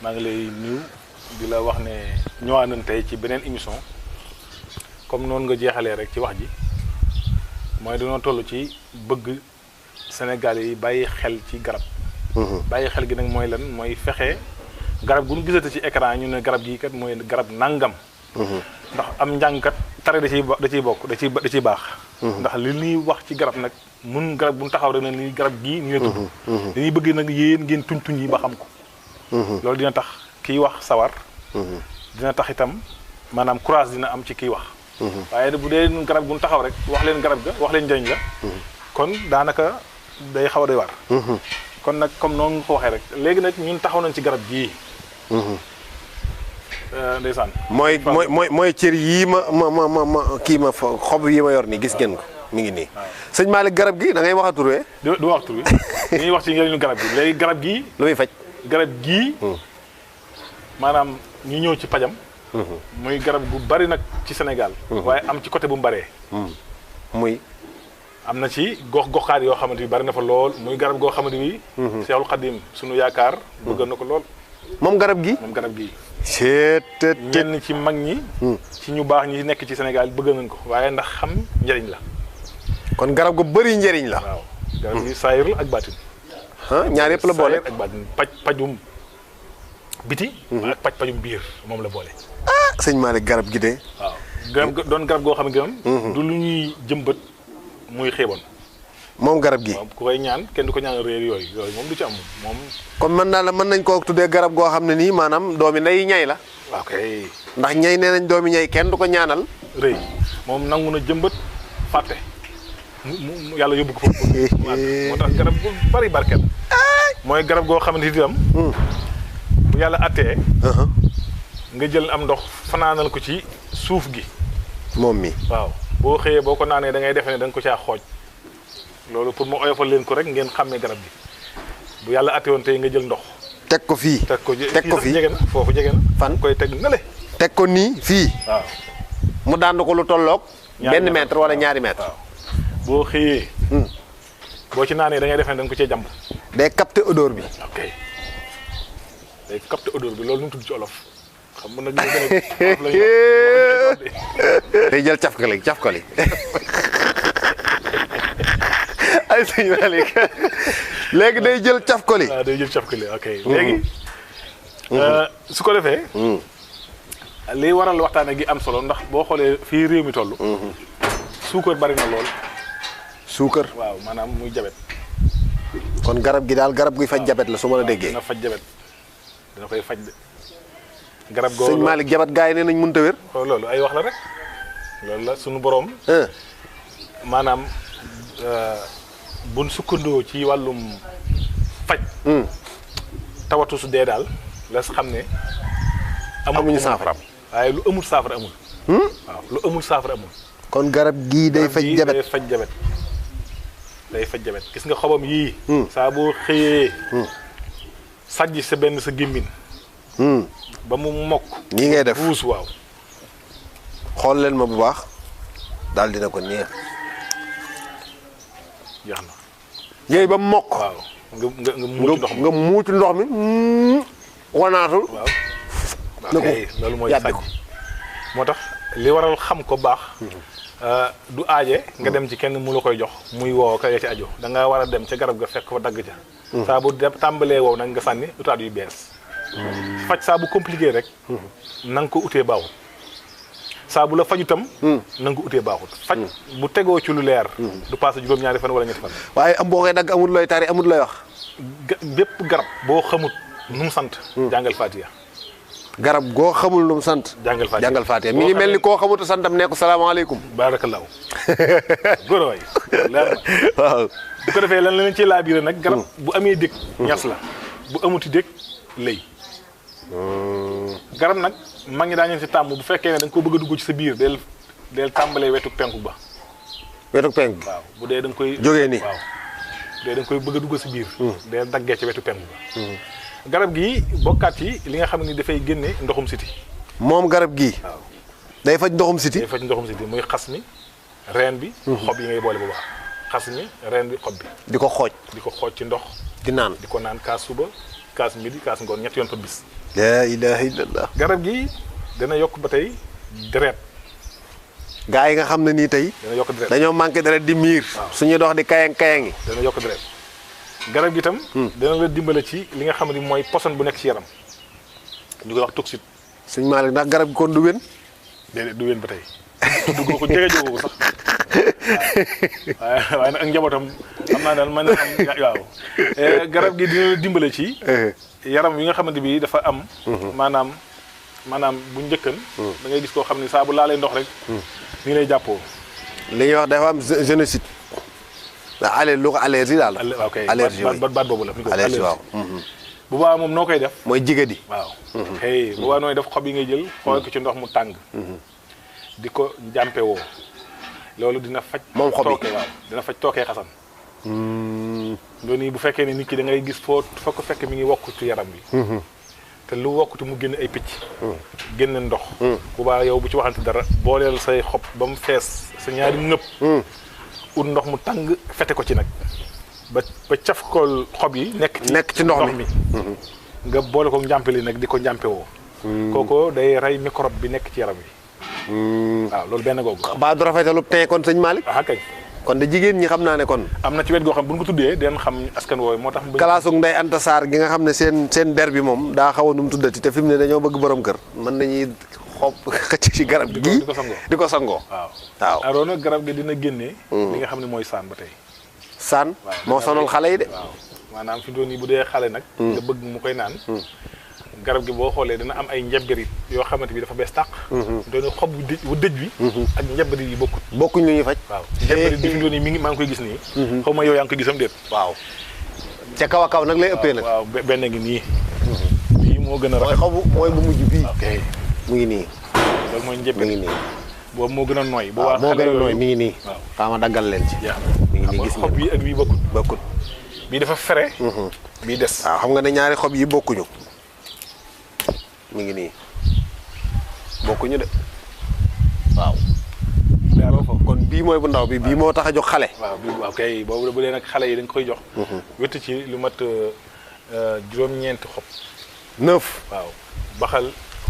maa ngi lay nuyu di la wax ne ñëwaat nañ tey ci beneen émission comme noonu nga jeexalee rek ci wax ji mooy dañoo toll ci bëgg Sénégalais yi bàyyi xel ci garab. bàyyi xel gi nag mooy lan mooy fexe garab gu ñu gisate ci écran ñu ne garab gii kat mooy garab nangam. ndax am njàngkat tare da ciy bokk da ciy baax. ndax li ñuy wax ci garab nag mun garab bu ñu taxaw rek ne ni garab gii ñu ne tudd. dañuy bëgg nag yéen ngeen tuñ yi ba xam ko. loolu dina tax kiy wax sawar. dina tax itam maanaam courage dina am ci kiy wax. waaye bu dee garab gu ñu taxaw rek wax leen garab ga wax leen njëriñ la. kon daanaka day xaw a doy war. kon nag comme noonu nga ko waxee rek léegi nag ñun taxaw nañ ci garab gii. ndeysaan. mooy cër yii ma kii ma xob yi ma yor nii gis ngeen ko mi ngi nii. sëñ Malick garab gi da ngay wax tur we. du wax tur wi dañuy wax ci njëriñu garab gi léegi garab gii. lu muy faj. garab gii. maanaam ñu ñëw ci pajam. muy garab gu bari nag ci Sénégal. waaye am ci côté bu mu baree. muy. am na ci gox-goxaat yoo xamante ni bari na fa lool muy garab goo xamante ni. Seexul Xadim sunu yaakaar. bëgg na ko lool. moom garab gi. moom garab gii. ñenn ci mag ñi. ci ñu baax ñi nekk ci Sénégal bëgg nañ ko waaye ndax xam njëriñ la. kon garab gu bëri njëriñ la. waaw garab gi saayir la ak baatin. ñaar yëpp la boole saayir ak baatin pajum biti. ak pajum biir moom la boole. sëñ Malick garab gi de. waaw garab doon garab goo xam ne du lu ñuy jëmbat muy xeeboon. moom garab gi. waaw ku koy ñaan kenn du ko ñaan réer yooyu moom du ci am moom. kon mën nañ koo tuddee garab goo xam ne nii maanaam doomi nday ñay la. waaw kay. ndax ñay nee nañ doomi ñay kenn du ko ñaanal. rëy moom nangu na jëmbat fàtte mu yàlla yóbbu ko foofu. moo tax garab bu bari barkeel. mooy garab goo xamante ni itam. bu yàlla attee. nga jël am ndox fanaanal ko ci suuf gi. moom mi waaw boo xëyee boo ko naanee da ngay defe ne da nga ko caa xooj. loolu pour mu oyofal leen ko rek ngeen xàmmee garab gi bu yàlla ate woon tey nga jël ndox. teg ko fii teg ko fii jege na foofu jege na. fan koy teg na le. teg ko nii fii. waaw mu dànd ko lu tolloog. benn mètre wala ñaari mètre. waaw boo xëyee. boo ci naanee da ngay defe ne da nga ko cee jàmb. day capter odeur bi. ok day capter odeur bi loolu nu mu tudd ci olof. xam nga nag li day jël cafkali. ay sëñ Malick léegi day jël cafkali. waaw day jël cafkali ok léegi. su ko defee. li waral waxtaane gi am solo ndax boo xoolee fii réew mi toll. suukar bari na lool. suukar. waaw maanaam muy jabet. kon garab gi daal garab guy faj jabet la su ma la déggee. dina faj jabet dina koy faj de. garab googu sëñ Malick jabet gars yi nee nañ mënut a wér. loolu ay wax la rek loolu la sunu borom. maanaam buñ sukkandoo ci wàllum faj. tawatu su dee daal la xam ne. amuñu saafara waaye lu amul saafara amul. waaw lu amul saafara amul. kon garab gii day faj jabet day faj jabet. day faj jabet gis nga xobam yii. saa boo xëyee. sajj sa benn sa gémmin. ba mu mokk. nii ngay def buus waaw. xool leen ma bu baax daal dina ko neex. jeex na. yooyu ba mu mokk. waaw nga muucu ndox mi wanaatul. waaw. loolu mooy faj moo tax li waral xam ko baax. du aaje nga dem ci kenn mu la koy jox muy woo ka ci aju da nga war a dem ca garab ga fekk fa dagg ca. saa bu tàmbalee wow nag nga sànni utaat yu bees. faj saa bu compliqué rek. na nga ko utee baaxut. saa bu la faju tam. na nga ko utee baaxut. faj bu tegoo ci lu leer. du passé juróom-ñaari fan wala ñetti fan. waaye am boo koy dagg amul looy tari amul looy wax. bépp garab boo xamut nu mu sant. jàngal Fatiha. garab goo xamul nu mu sant. jàngal Fatiha mi ngi mel ni koo xamutu santam ne ko salaamaaleykum. baarakallaahu. góor waay leer na. waaw bu ko defee lan la leen ciy laabiré nag. garab bu amee dëkk ñas la bu amuti dëkk lay. garab nag mag ñi daañu si tàmm bu fekkee ne da nga ko bëgg a dugg ci sa biir del tàmbalee wetu penku ba. wetu penku. waaw bu dee da nga koy. jógee nii waaw bu dee da nga koy bëgg a dugg si biir. del daggee ci wetu penku ba. garab gi bokkaat yi li nga xam ne dafay génne ndoxum siti. moom garab gii. waaw day faj ndoxum siti. day faj ndoxum siti muy xas mi reen bi. xob yi ngay boole bu baax. xas mi reen bi xob bi. di ko xooj. di ko xooj ci ndox. di naan di ko naan kaas suba kaas midi kaas ngoon ñetti yoon par bis. la ilaha illallah. garab gi dana yokk ba tey deret. gaa yi nga xam ne nii tey. dana yokk deret dañoo manqué deret di miir. suñuy dox di kayang-kayangi. dana yokk deret garab gi itam. dana la dimbale ci li nga xam ne mooy poson bu nekk ci yaram ñu koy wax toxite. sëñ Malick ndax garab gi kon du wén. déedéet du wén ba tey. tudd ko jege jógoo ko sax waaye nag ak njabootam xam naa daal mën na am waaw garab gi dina la dimbale ci. yaram yi nga xamante bi dafa am. maanaam bu njëkkan. da ngay gis koo xam ne saa bu laalee ndox rek. ni lay jàppoo. li ñuy wax dafa am génocide. lu ko allergie daal. ok allergie baat boobu la. allergie waaw. bu baax moom noo koy def. mooy jigadi. waaw. bu baax nooy def xob yi ngay jël. xool ko ci ndox mu tàng. di ko jàmpe woo. loolu dina faj. moom xob yi tooke waaw dina faj tookee xasan. loolu bu fekkee ne nit ki da ngay gis foo ko fekk mi ngi wokkutu yaram bi. te lu wokkutu mu génn ay picc. génn ndox. bu baax yow bu ci waxante dara booleel say xob ba mu fees sa ñaari nëpp. ut ndox mu tàng fete ko ci nag. ba caf ko xob yi. nekk ci ndox mi. nga boole ko njàmpali nag di ko njàmpe woo. kooku day rey microbe bi nekk ci yaram bi. waaw loolu benn googu. ba du rafetalu tey kon sëñ Malick. kañ. kon de jigéen ñi xam naa ne kon. am na ci wet goo xam bu ñu ko tuddee den xam askan woowu moo tax. kalaasug Ndey Anta Sarr gi nga xam ne seen der bi moom daa xaw a nu mu tuddati te fi mu ne dañoo bëgg borom kër. mën nañuy xob xëcc ci garab gi. di ko sangoo waaw. aroona garab gi dina génnee. li nga xam ne mooy saan ba tey. saan moo sonal xale yi de. waaw maanaam fi doon yi bu dee xale nag. nga bëgg mu koy naan. garab gi boo xoolee dina am ay njebberit yoo xamante bi dafa bees tàq. doon xob bu dëj bi. ak njebberit yi bokkuñ lu ñuy faj. waaw njebberit bi fi doon yi mi ngi maa ngi koy gis nii. xaw ma yow yaa ngi koy gisam déet. waaw ca kaw a kaw nag lay ëppee nag. waaw benn ngi nii. bii moo gën a rafet mooy bu mujj bii. ok mu ngi nii. loolu mooy njebberit mi ngi nii. boobu moo gën a nooy. waaw moo gën a nooy mi ngi nii. waaw xaaral ma daggal leen ci. mi ngi nii gis xob yi ak bii bokkut. bii dafa fere. bii des. waaw xam nga ne ñaari xob yi bokkuñu. mi ngi nii bokkuñu de waaw. kon bii mooy bu ndaw bi bii moo tax a jox xale. waaw bii kay boobu bu dee nag xale yi dañ koy jox. wétt ci lu mat juróom-ñeenti xob. 9. waaw baxal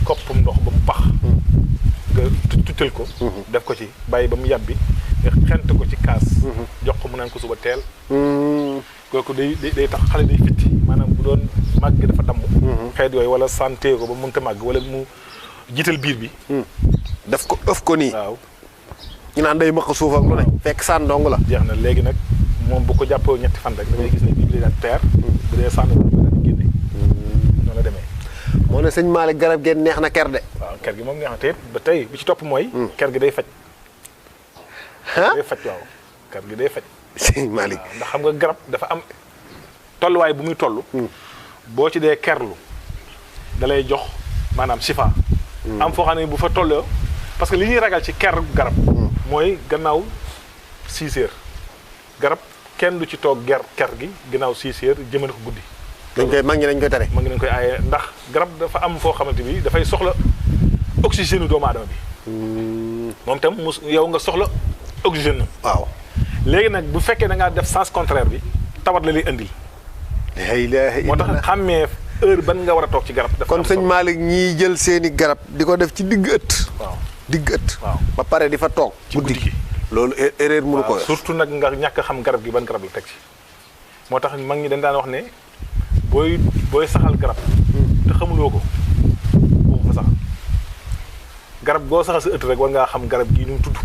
koppum ndox ba mu bax. nga tuutal ko. def ko ci bàyyi ba mu yàbbi nga xent ko ci kaas. jox ko mu naan ko suba teel. kooku day tax xale day fitti maanaam bu doon màgg dafa damm. xeet yooyu wala santé ko ba mënta màgg wala mu jiital biir bi. daf ko ëf ko nii. waaw ñu naan day maq suuf ak lu ne. fekk saan dong la. jeex na léegi nag moom bu ko jàppoo ñetti fan rek da ngay gis ne bii bi daal teer. bu dee sànn ba daal di génne. noonu la demee. moo ne sëñ Malick garab gi neex na ker de. waaw ker gi moom neex na te ba tey bi ci topp mooy. ker gi day faj. day faj waaw ker gi day faj. sëñ Malick ndax xam nga garab dafa am tolluwaay bu muy toll. boo ci dee kerlu da lay jox maanaam sifa. am foo xam ne bu fa tolloo parce que li ñuy ragal ci ker garab. mooy gannaaw 6 heures. garab kenn du ci toog ker gi gannaaw 6 heures jëmale ko guddi. mag ñi dañ koy tere. mag ñi dañ koy aaye ndax garab dafa am foo xamante bi dafay soxla oxygène doomu aadama bi. moom tam yow nga soxla oxygène. waaw. léegi nag bu fekkee da ngaa def sens contraire bi tawat la lay indil. moo tax xàmmee heure ban nga war a toog ci garab. kon sëñ Malick ñiy jël seeni garab di ko def ci digg ëtt. waaw digg ëtt. waaw ba pare di fa toog. ci guddi gi loolu erreur mënu ko. surtout nag nga ñàkk xam garab gi ban garab la teg ci. moo tax mag ñi dañ daan wax ne booy saxal garab. te xamuloo ko boo ko fa saxal. garab goo saxal sa ëtt rek war ngaa xam garab gii nu mu tudd.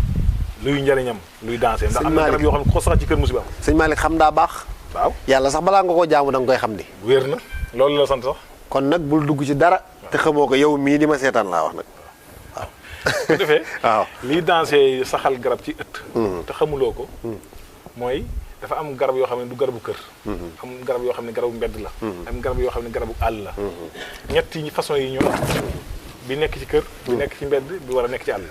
luy njëriñam luy dansé ndax am na garab yoo xam ne ko sax ci kër musiba am. sëñ Malick xam daa baax. waaw yàlla sax balaa nga koo jaamu da nga koy xam ni. wér na loolu la sant sax. kon nag bul dugg ci dara. te xamoo ko yow mii di ma seetaan laa wax nag. waaw bu defee. waaw liy dansé saxal garab ci ëtt. te xamuloo ko. mooy dafa am garab yoo xam ne du garabu kër. am garab yoo xam ne garabu mbedd la. am garab yoo xam ne garabu àll la. ñetti façon yi ñoom bi nekk ci kër. bi nekk ci mbedd bi war a nekk ci àll.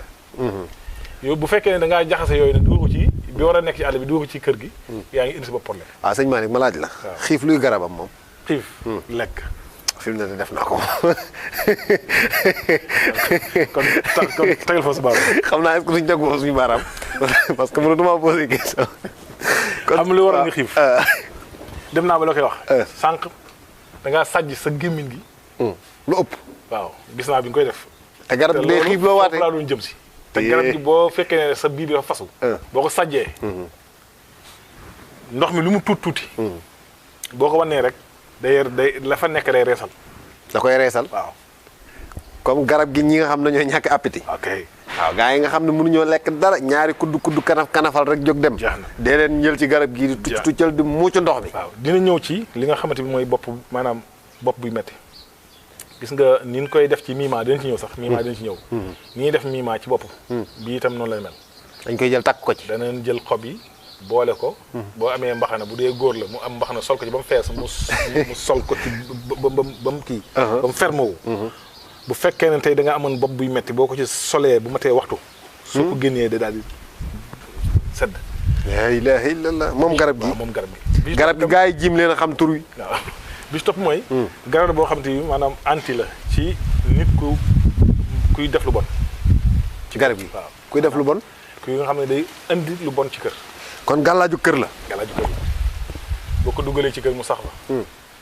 yow bu fekkee ne da ngaa jaxase yooyu nag dugal ko ci bi war a nekk ci àll bi dugal ko ci kër gi. yaa ngi indi sa bopp problème. waaw sëñ Malick ma laaj la. xiif luy garabam moom. xiif lekk. fi mu ne def naa ko. kon tegal fa sa baaraam. xam naa est-ce que duñ teg foofu suñu baaraam parce que mënatuma poser question. kon xam lu war a nga xiif. dem naa ba la koy wax. sànq da ngaa sàjj sa gémmiñ gi. lu ëpp. waaw gis naa bi nga koy def. te garab gi day xiif loo waatee laa doon jëm si. te garab gi boo fekkee ne sa biir bi dafa fasu. boo ko sàjjee. ndox mi lu mu tuuti. boo ko wannee rek day la fa nekk day reesal. da koy reesal. waaw. comme garab gi ñi nga xam ne ñoo ñàkk appétit. ok waaw gaa yi nga xam ne mënuñoo lekk dara ñaari kudd kanafal rek jóg dem. jeex na dee leen jël ci garab gii di tuccal di muucu ndox mi. waaw dina ñëw ci li nga xamante bi mooy bopp maanaam bopp buy metti gis nga ni ñu koy def ci miima dinañ ci ñëw sax miima dinañ ci ñëw. ni ñuy def miima ci bopp. bii itam noonu lay mel. dañ koy jël takk ko ci. danañ jël xob yi boole ko. boo amee mbaxana bu dee góor la mu am mbaxana sol ko ci ba mu fees mu sol ko ci ba mu kii. ba mu ferme wu. bu fekkee ne tey da nga amoon bopp buy metti boo ko ci solee bu matee waxtu. su ko génnee da daal di sedd. la ilaha illallah moom garab gi. waaw moom garab gi. garab gi gaa yi jiim leen a xam tur wi. waaw bi ci topp mooy. garab la boo xam te ni maanaam anti la ci nit kuy def lu bon. ci garab gi. waaw kuy def lu bon. kuy nga xam ne day indi lu bon ci kër. kon gàllaaju kër la. gàllaaju kër la boo ko dugalee ci kër mu sax la.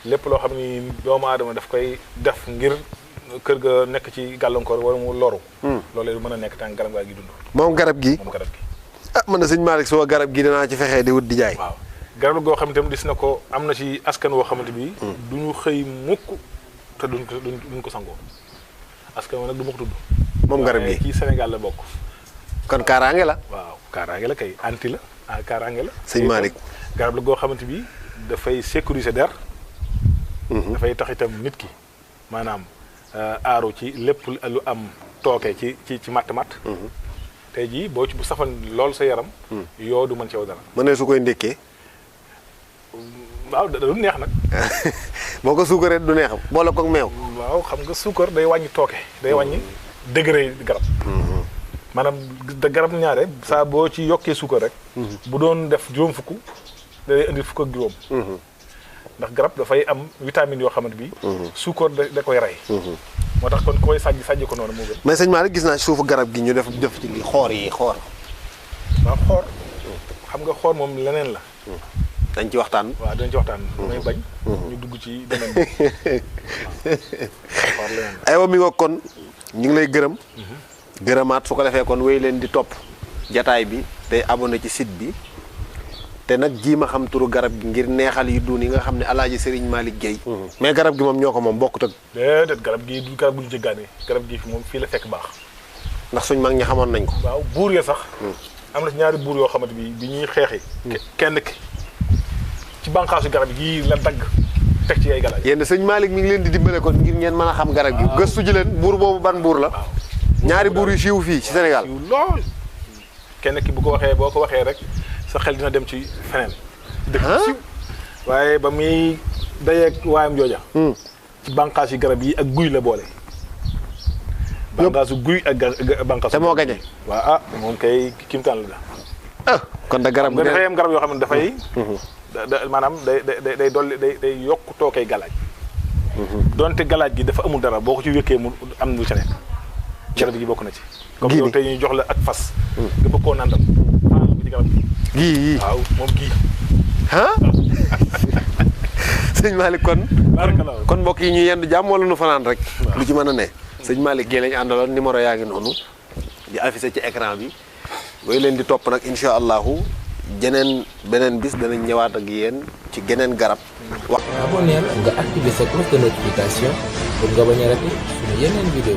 lépp loo xam ni doomu aadama daf koy def ngir kër ga nekk ci gàllankoor wala mu loru. loolu mën a nekk tànk garab gaa gi dund. moom garab gi. moom garab gi. ah man na sëñ Malick soo garab gi danaa ci fexee di wut di jaay. waaw garab la goo xam itam gis na ko am na ci askan woo xamante bi du ñu xëy mukk te duñ ko sangoo askan woo nag du ma ko tudd. moom garab gi ci Sénégal la bokk. kon kaaraange la. waaw kaaraange la kay anti la kaaraange la. sëñ Malick garab la goo xamante bi dafay sécuriser der. dafay tax itam nit ki maanaam aaru ci lépp lu am tooke ci matt. tey jii boo ci bu safan lool sa yaram. yoo du mën ci yow dara. ma ne su koy ndékkee. waaw du neex nag. boo ko suukaree du neex boole koog meew. waaw xam nga suukar day wàññi tooke. day wàññi degré garab. maanaam garab ñaare saa boo ci yokkee suukar rek. bu doon def juróom fukk day indi fukk ak juróom. ndax garab dafay am vitamine yoo xamante bi suukar da koy rey. moo tax kon koy sàjj ko noonu moo gën. mais sëñ Malick gis naa suufu garab gi ñu def ci xoor yi xoor. waaw xoor xam nga xoor moom leneen la. dañ ci waxtaan. waaw dañ ci waxtaan. may bañ. ñu dugg ci beneen bi. xoor leneen la. aywa mi nga kon ñu ngi lay gërëm. gërëmaat su ko defee kon wéy leen di topp jataay bi tey abonné ci site bi. te nag jiima xam turu garab gi ngir neexal yi duun yi nga xam ne alaaji Serigne Malick Gueye. mais garab gi moom ñoo ko moom bokkut ak. déedéet garab gi du garab gu ñu jéggaane garab gi fi moom fii la fekk baax. ndax suñ mag ñi xamoon nañ ko. waaw buur ya sax. am na ci ñaari buur yoo xamante bi ñuy xeexi. kenn ki ci bànqaasu garab gi la dagg teg ci ay galaaj. yéen sëñ Malick mi ngi leen di dimbale kon ngir ngeen mën a xam garab gi. gëstu ji leen buur boobu ban buur la. ñaari buur yu siiw fii ci Sénégal. lool kenn ki bu ko waxee boo ko waxee rek. sa xel dina dem ci feneen. dëkk siiw waaye ba muy dayeeg waayam jooja. ci bànqaas yi garab yi ak guy la boole. bànqaasu guy ak bànqaasu. te moo gañe. waaw moom kay kimtaan la da. kon da garab nga dafay am garab yoo xam ne dafay. maanaam day dolli day yokk tookay galaaj. donte galaaj gi dafa amul dara boo ko ci wékkee mu am lu ca nekk. garab gi bokk na ci. comme yow tey ñuy jox la ak fas. nga bëgg koo nandal. ci garab gi. gii waaw moom gii. sëñ Malick kon mbokk yi ñu yendu jàmm wala nu fanaan rek. lu ci mën a ne. sëñ Malick Gueye lañ àndaloon numéro yaa ngi noonu di affiché ci écran bi. booy leen di topp nag incha allahu beneen bis danañ ñëwaat ak yéen ci geneen garab. abonneel nga activé sa cloche de notification pour nga bañ a rater suñu yeneen vidéo